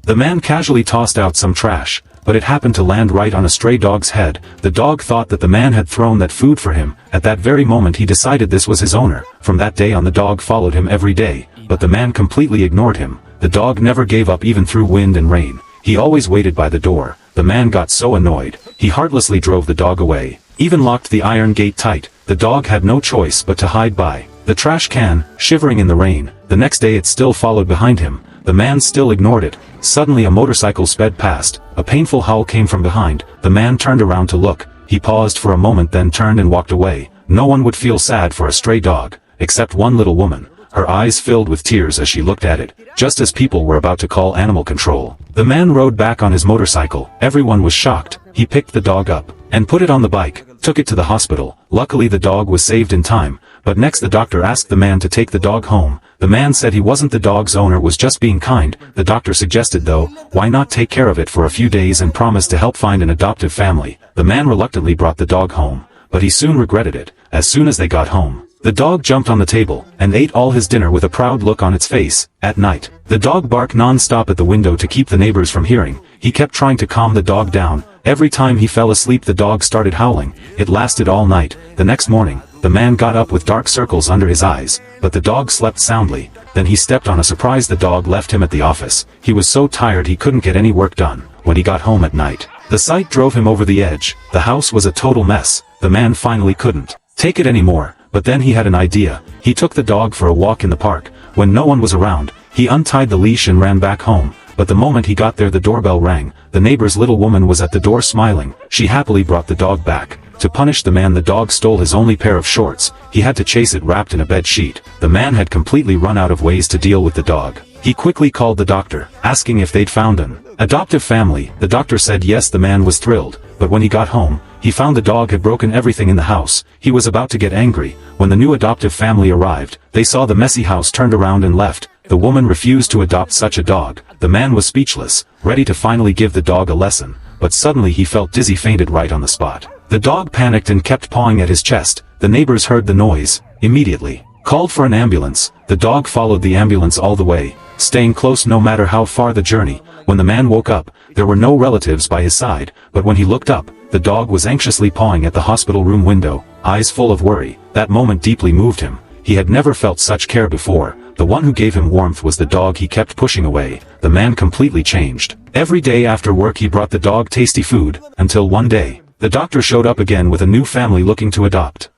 The man casually tossed out some trash, but it happened to land right on a stray dog's head. The dog thought that the man had thrown that food for him. At that very moment he decided this was his owner. From that day on the dog followed him every day, but the man completely ignored him. The dog never gave up even through wind and rain. He always waited by the door. The man got so annoyed, he heartlessly drove the dog away, even locked the iron gate tight. The dog had no choice but to hide by the trash can, shivering in the rain. The next day it still followed behind him. The man still ignored it. Suddenly a motorcycle sped past. A painful howl came from behind. The man turned around to look. He paused for a moment, then turned and walked away. No one would feel sad for a stray dog, except one little woman. Her eyes filled with tears as she looked at it, just as people were about to call animal control. The man rode back on his motorcycle. Everyone was shocked. He picked the dog up and put it on the bike, took it to the hospital. Luckily the dog was saved in time, but next the doctor asked the man to take the dog home. The man said he wasn't the dog's owner, was just being kind. The doctor suggested though, why not take care of it for a few days and promised to help find an adoptive family. The man reluctantly brought the dog home, but he soon regretted it. As soon as they got home, the dog jumped on the table and ate all his dinner with a proud look on its face. At night, the dog barked non-stop at the window to keep the neighbors from hearing. He kept trying to calm the dog down. Every time he fell asleep the dog started howling. It lasted all night. The next morning, the man got up with dark circles under his eyes, but the dog slept soundly. Then he stepped on a surprise. The dog left him at the office. He was so tired he couldn't get any work done. When he got home at night, the sight drove him over the edge. The house was a total mess. The man finally couldn't take it anymore. But then he had an idea. He took the dog for a walk in the park. When no one was around, he untied the leash and ran back home. But the moment he got there the doorbell rang. The neighbor's little woman was at the door smiling. She happily brought the dog back. To punish the man, the dog stole his only pair of shorts. He had to chase it wrapped in a bed sheet. The man had completely run out of ways to deal with the dog. He quickly called the doctor, asking if they'd found an adoptive family. The doctor said yes. The man was thrilled, but when he got home, he found the dog had broken everything in the house. He was about to get angry. When the new adoptive family arrived, they saw the messy house, turned around and left. The woman refused to adopt such a dog. The man was speechless, ready to finally give the dog a lesson, but suddenly he felt dizzy, fainted right on the spot. The dog panicked and kept pawing at his chest. The neighbors heard the noise, immediately called for an ambulance. The dog followed the ambulance all the way, staying close no matter how far the journey. When the man woke up, there were no relatives by his side, but when he looked up, the dog was anxiously pawing at the hospital room window, eyes full of worry. That moment deeply moved him. He had never felt such care before. The one who gave him warmth was the dog he kept pushing away. The man completely changed. Every day after work he brought the dog tasty food, until one day, the doctor showed up again with a new family looking to adopt.